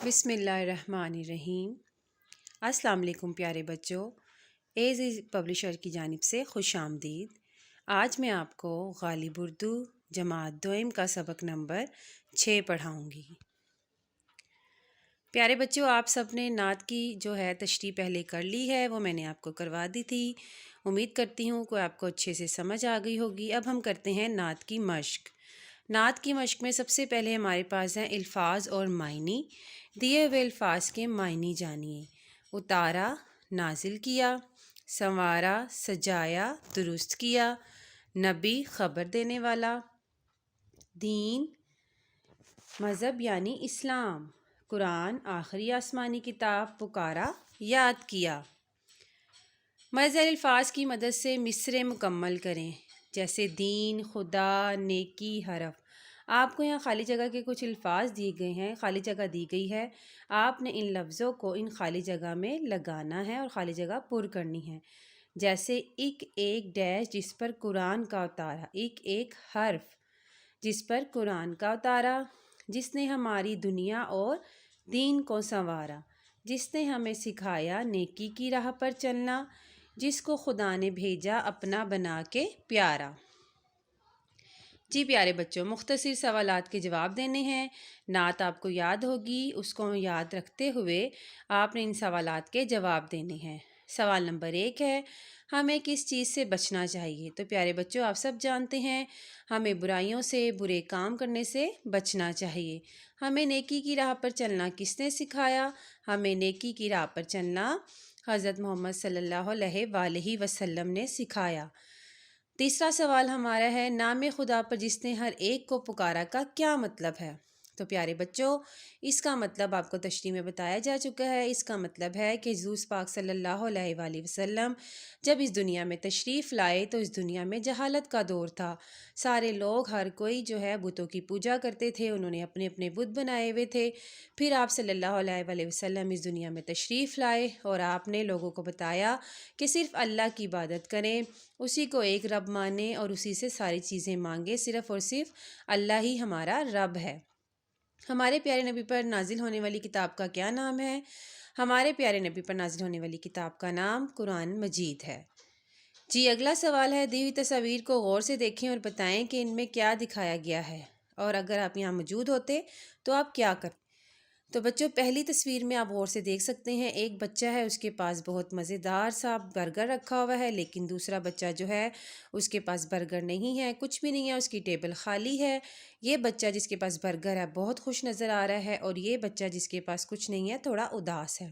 بسم اللہ الرحمن الرحیم۔ السلام علیکم پیارے بچوں، ایز پبلشر کی جانب سے خوش آمدید۔ آج میں آپ کو غالب اردو جماعت دوئم کا سبق نمبر 6 پڑھاؤں گی۔ پیارے بچوں، آپ سب نے نعت کی جو ہے تشریح پہلے کر لی ہے، وہ میں نے آپ کو کروا دی تھی۔ امید کرتی ہوں کہ آپ کو اچھے سے سمجھ آ گئی ہوگی۔ اب ہم کرتے ہیں نعت کی مشق۔ نعت کی مشق میں سب سے پہلے ہمارے پاس ہیں الفاظ اور معنی۔ دیے ہوئے الفاظ کے معنی جانیے۔ اتارا، نازل کیا، سنوارا، سجایا، درست کیا، نبی، خبر دینے والا، دین، مذہب یعنی اسلام، قرآن، آخری آسمانی کتاب، پکارا، یاد کیا۔ مظہر الفاظ کی مدد سے مصرعے مکمل کریں، جیسے دین، خدا، نیکی، حرف۔ آپ کو یہاں خالی جگہ کے کچھ الفاظ دیے گئے ہیں، خالی جگہ دی گئی ہے۔ آپ نے ان لفظوں کو ان خالی جگہ میں لگانا ہے اور خالی جگہ پر کرنی ہے۔ جیسے ایک ڈیش جس پر قرآن کا اتارا، ایک حرف جس پر قرآن کا اتارا، جس نے ہماری دنیا اور دین کو سنوارا، جس نے ہمیں سکھایا نیکی کی راہ پر چلنا، جس کو خدا نے بھیجا اپنا بنا کے پیارا۔ جی پیارے بچوں، مختصر سوالات کے جواب دینے ہیں۔ نعت آپ کو یاد ہوگی، اس کو یاد رکھتے ہوئے آپ نے ان سوالات کے جواب دینے ہیں۔ سوال نمبر 1 ہے، ہمیں کس چیز سے بچنا چاہیے؟ تو پیارے بچوں، آپ سب جانتے ہیں ہمیں برائیوں سے، برے کام کرنے سے بچنا چاہیے۔ ہمیں نیکی کی راہ پر چلنا کس نے سکھایا؟ ہمیں نیکی کی راہ پر چلنا حضرت محمد صلی اللہ علیہ وآلہ وسلم نے سکھایا۔ تیسرا سوال ہمارا ہے، نام خدا پر جس نے ہر ایک کو پکارا کا کیا مطلب ہے؟ تو پیارے بچوں، اس کا مطلب آپ کو تشریح میں بتایا جا چکا ہے۔ اس کا مطلب ہے کہ حضور پاک صلی اللہ علیہ وآلہ وسلم جب اس دنیا میں تشریف لائے تو اس دنیا میں جہالت کا دور تھا۔ سارے لوگ، ہر کوئی جو ہے بتوں کی پوجا کرتے تھے، انہوں نے اپنے اپنے بت بنائے ہوئے تھے۔ پھر آپ صلی اللہ علیہ وآلہ وسلم اس دنیا میں تشریف لائے اور آپ نے لوگوں کو بتایا کہ صرف اللہ کی عبادت کریں، اسی کو ایک رب مانیں اور اسی سے ساری چیزیں مانگیں، صرف اور صرف اللہ ہی ہمارا رب ہے۔ ہمارے پیارے نبی پر نازل ہونے والی کتاب کا کیا نام ہے؟ ہمارے پیارے نبی پر نازل ہونے والی کتاب کا نام قرآن مجید ہے۔ جی اگلا سوال ہے، دی ہوئی تصاویر کو غور سے دیکھیں اور بتائیں کہ ان میں کیا دکھایا گیا ہے، اور اگر آپ یہاں موجود ہوتے تو آپ کیا کرتے؟ تو بچوں، پہلی تصویر میں آپ غور سے دیکھ سکتے ہیں، ایک بچہ ہے، اس کے پاس بہت مزیدار سا برگر رکھا ہوا ہے، لیکن دوسرا بچہ جو ہے اس کے پاس برگر نہیں ہے، کچھ بھی نہیں ہے، اس کی ٹیبل خالی ہے۔ یہ بچہ جس کے پاس برگر ہے بہت خوش نظر آ رہا ہے، اور یہ بچہ جس کے پاس کچھ نہیں ہے تھوڑا اداس ہے۔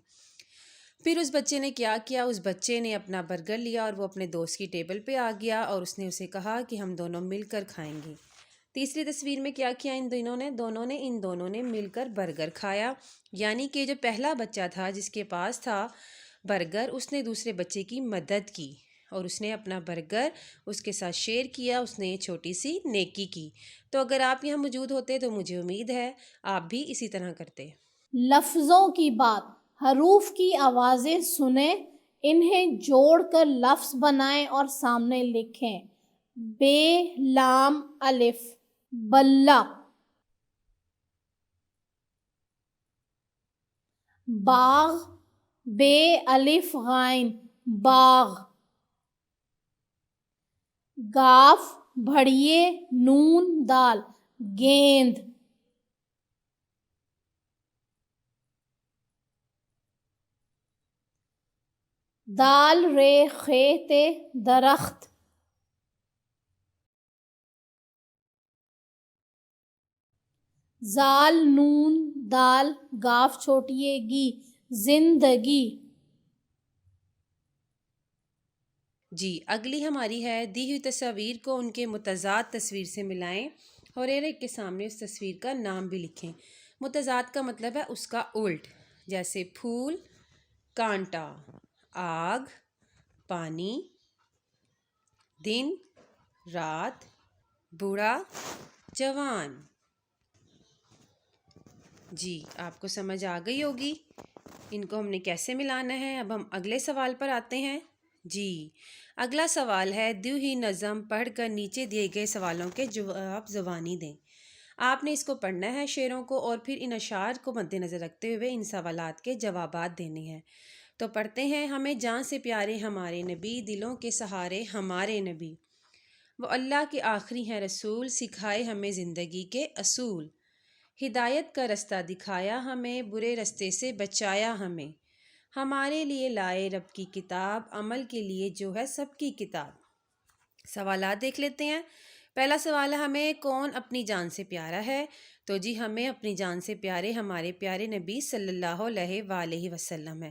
پھر اس بچے نے کیا کیا؟ اس بچے نے اپنا برگر لیا اور وہ اپنے دوست کی ٹیبل پہ آ گیا اور اس نے اسے کہا کہ ہم دونوں مل کر کھائیں گے۔ تیسری تصویر میں کیا کیا؟ ان دونوں نے مل کر برگر کھایا، یعنی کہ جو پہلا بچہ تھا جس کے پاس تھا برگر، اس نے دوسرے بچے کی مدد کی اور اس نے اپنا برگر اس کے ساتھ شیئر کیا، اس نے چھوٹی سی نیکی کی۔ تو اگر آپ یہاں موجود ہوتے تو مجھے امید ہے آپ بھی اسی طرح کرتے۔ لفظوں کی بات، حروف کی آوازیں سنیں، انہیں جوڑ کر لفظ بنائیں اور سامنے لکھیں۔ بے، لام، الف، بلہ۔ باغ، بے، الف، غائن، باغ۔ گاف، بھڑیے، نون، دال، گیند۔ دال، رے، خے، تے، درخت۔ زال، نون، دال، گاف چھوٹی گی، زندگی۔ جی اگلی ہماری ہے، دی ہوئی تصاویر کو ان کے متضاد تصویر سے ملائیں اور ایک کے سامنے اس تصویر کا نام بھی لکھیں۔ متضاد کا مطلب ہے اس کا الٹ، جیسے پھول، کانٹا، آگ، پانی، دن، رات، بوڑھا، جوان۔ جی آپ کو سمجھ آ گئی ہوگی ان کو ہم نے کیسے ملانا ہے۔ اب ہم اگلے سوال پر آتے ہیں۔ جی اگلا سوال ہے، دی ہوئی نظم پڑھ کر نیچے دیے گئے سوالوں کے جواب زبانی دیں۔ آپ نے اس کو پڑھنا ہے شعروں کو، اور پھر ان اشعار کو مد نظر رکھتے ہوئے ان سوالات کے جوابات دینے ہیں۔ تو پڑھتے ہیں۔ ہمیں جان سے پیارے ہمارے نبی، دلوں کے سہارے ہمارے نبی، وہ اللہ کے آخری ہیں رسول، سکھائے ہمیں زندگی کے اصول، ہدایت کا رستہ دکھایا ہمیں، برے رستے سے بچایا ہمیں، ہمارے لیے لائے رب کی کتاب، عمل کے لیے جو ہے سب کی کتاب۔ سوالات دیکھ لیتے ہیں۔ پہلا سوال ہے ہمیں کون اپنی جان سے پیارا ہے؟ تو جی ہمیں اپنی جان سے پیارے ہمارے پیارے نبی صلی اللہ علیہ وآلہ وسلم ہے۔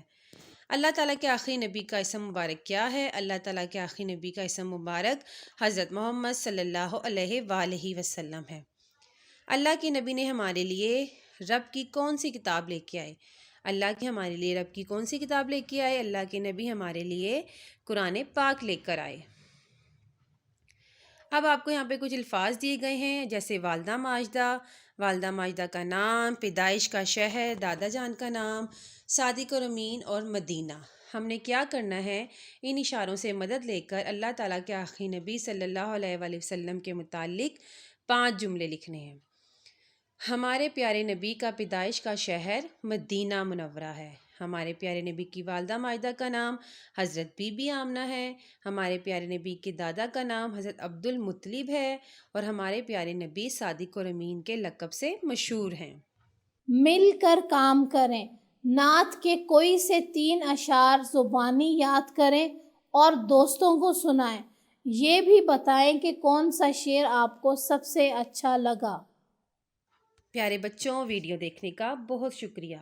اللہ تعالیٰ کے آخری نبی کا اسم مبارک کیا ہے؟ اللہ تعالیٰ کے آخری نبی کا اسم مبارک حضرت محمد صلی اللہ علیہ وآلہ وسلم ہے۔ اللہ کے نبی نے ہمارے لیے رب کی کون سی کتاب لے کے آئے؟ اللہ کے ہمارے لیے رب کی کون سی کتاب لے کے آئے؟ اللہ کے نبی ہمارے لیے قرآن پاک لے کر آئے۔ اب آپ کو یہاں پہ کچھ الفاظ دیے گئے ہیں، جیسے والدہ ماجدہ، والدہ ماجدہ کا نام، پیدائش کا شہر، دادا جان کا نام، صادق اور امین اور مدینہ۔ ہم نے کیا کرنا ہے؟ ان اشاروں سے مدد لے کر اللہ تعالیٰ کے آخری نبی صلی اللہ علیہ وآلہ وسلم کے متعلق 5 جملے لکھنے ہیں۔ ہمارے پیارے نبی کا پیدائش کا شہر مدینہ منورہ ہے۔ ہمارے پیارے نبی کی والدہ ماجدہ کا نام حضرت بی بی آمنہ ہے۔ ہمارے پیارے نبی کے دادا کا نام حضرت عبد المطلب ہے، اور ہمارے پیارے نبی صادق اور امین کے لقب سے مشہور ہیں۔ مل کر کام کریں۔ نعت کے کوئی سے 3 اشعار زبانی یاد کریں اور دوستوں کو سنائیں۔ یہ بھی بتائیں کہ کون سا شعر آپ کو سب سے اچھا لگا۔ پیارے بچوں، ویڈیو دیکھنے کا بہت شکریہ۔